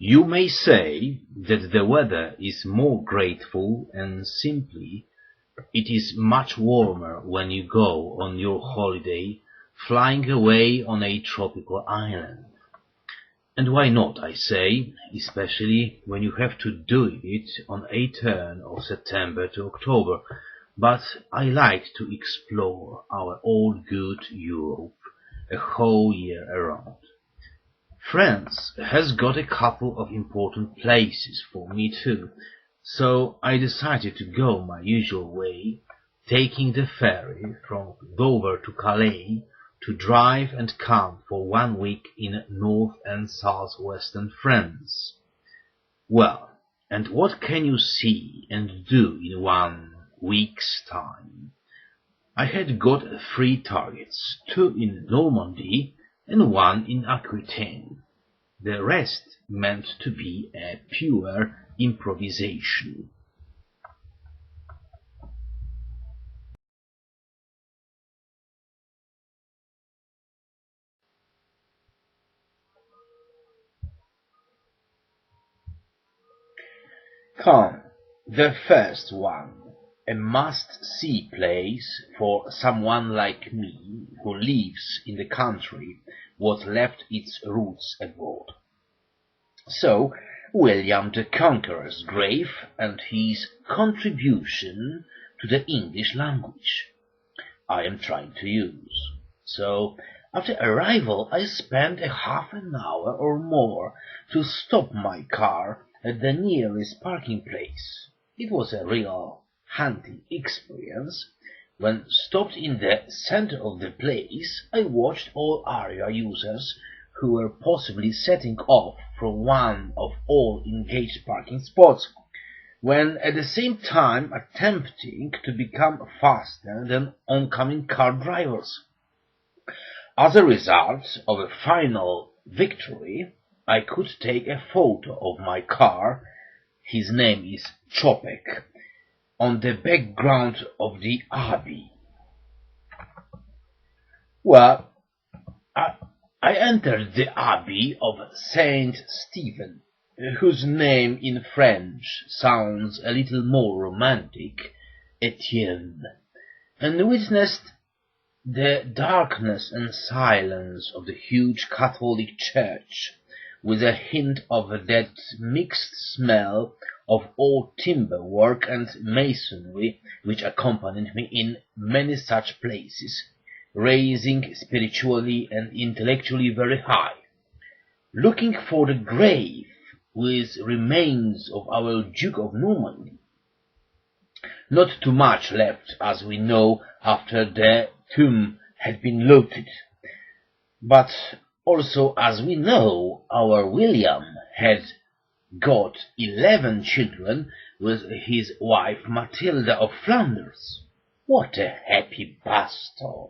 You may say that the weather is more grateful, and simply it is much warmer when you go on your holiday flying away on a tropical island. And why not, I say, especially when you have to do it on a turn of September to October. But I like to explore our old good Europe a whole year around. France has got a couple of important places for me too, so I decided to go my usual way, taking the ferry from Dover to Calais, to drive and camp for 1 week in north and southwestern France. Well, and what can you see and do in 1 week's time? I had got 3 targets, 2 in Normandy and 1 in Aquitaine. The rest meant to be a pure improvisation. Come, the first one, a must-see place for someone like me who lives in the country what left its roots abroad. So, William the Conqueror's grave and his contribution to the English language I am trying to use. So, after arrival I spent a half an hour or more to stop my car at the nearest parking place. It was a real hunting experience. When stopped in the center of the place, I watched all area users who were possibly setting off from one of all engaged parking spots, when at the same time attempting to become faster than oncoming car drivers. As a result of a final victory, I could take a photo of my car, his name is Chopek, on the background of the abbey. Well, I entered the abbey of Saint Stephen, whose name in French sounds a little more romantic, Etienne, and witnessed the darkness and silence of the huge Catholic church, with a hint of that mixed smell of old timber work and masonry which accompanied me in many such places, raising spiritually and intellectually very high, looking for the grave with remains of our Duke of Normandy. Not too much left, as we know, after the tomb had been looted, but also, as we know, our William had got 11 children with his wife Matilda of Flanders. What a happy bastard!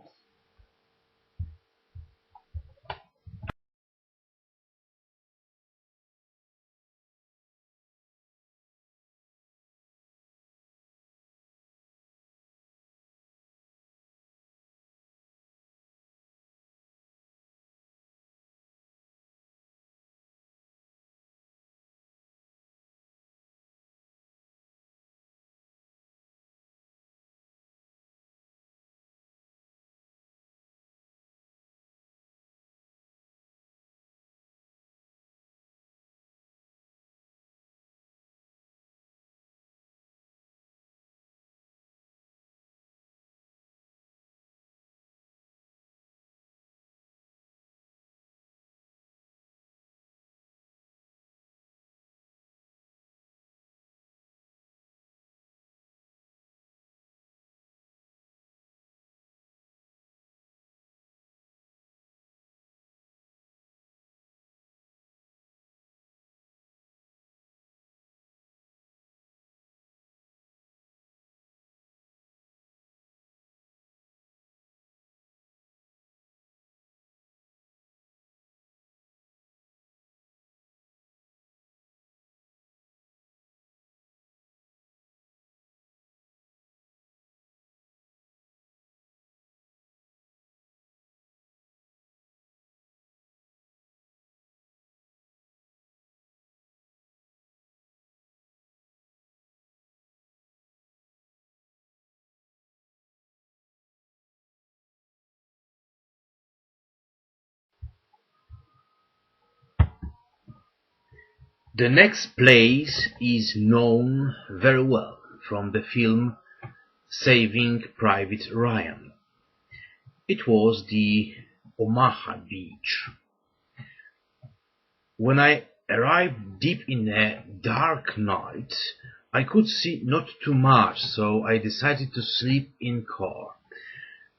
The next place is known very well from the film Saving Private Ryan. It was the Omaha Beach. When I arrived deep in a dark night, I could see not too much, so I decided to sleep in car.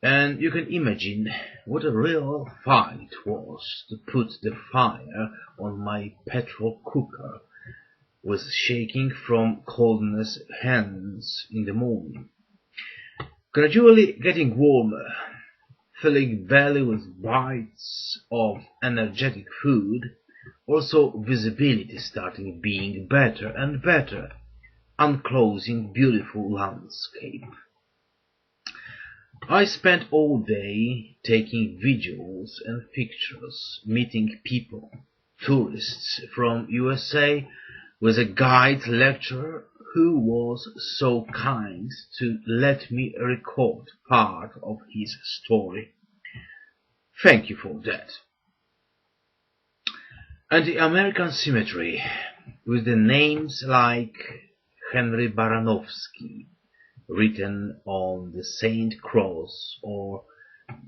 And you can imagine what a real fight it was to put the fire on my petrol cooker, with shaking from coldness hands in the morning. Gradually getting warmer, filling belly with bites of energetic food, also visibility starting being better and better, unclosing beautiful landscape. I spent all day taking videos and pictures, meeting people, tourists from USA, with a guide lecturer who was so kind to let me record part of his story. Thank you for that. And the American Cemetery, with the names like Henry Baranowski written on the Saint Cross or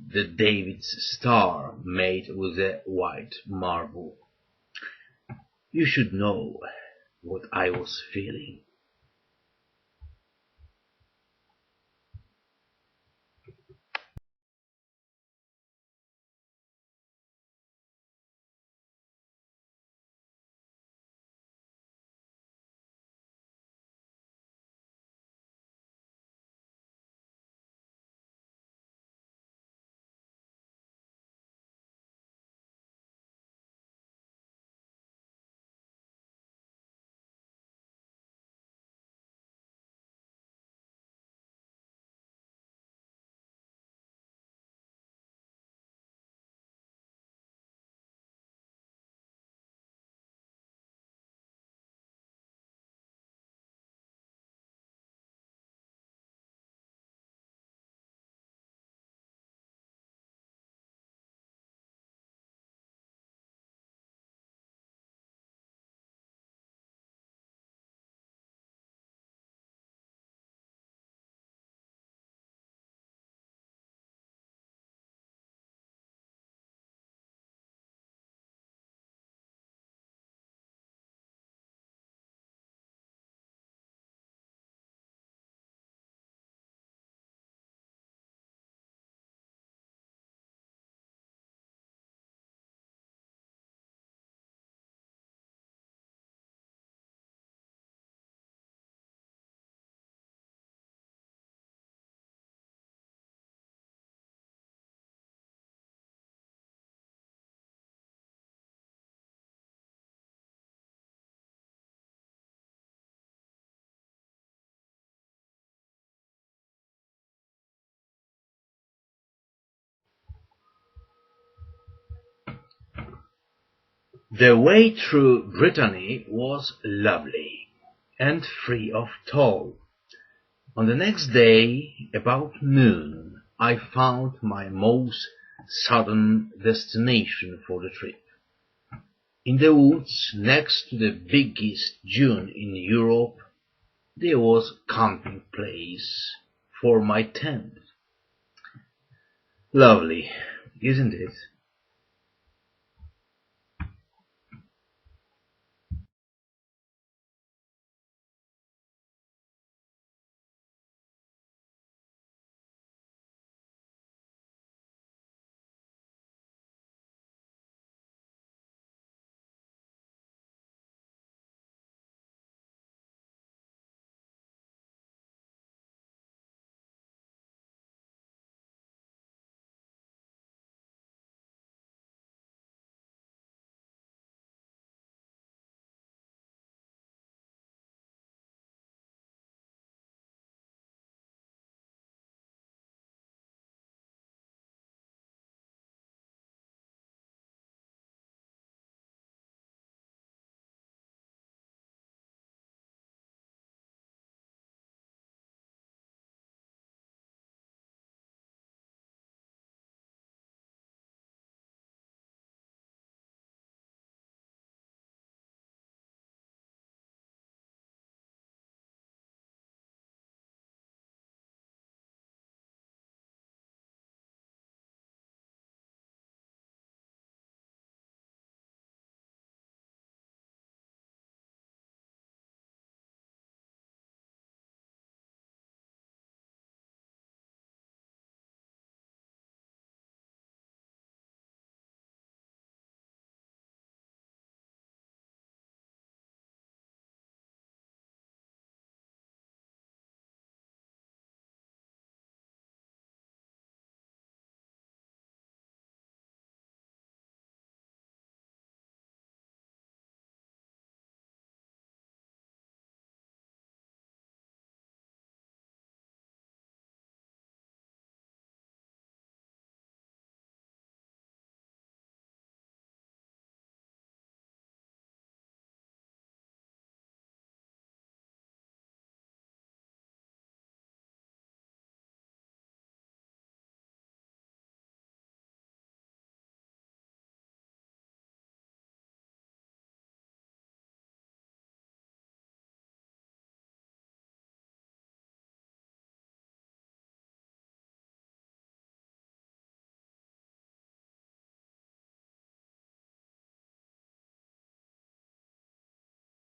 the David's Star made with a white marble. You should know what I was feeling. The way through Brittany was lovely and free of toll. On the next day, about noon, I found my most southern destination for the trip. In the woods next to the biggest dune in Europe, there was a camping place for my tent. Lovely, isn't it?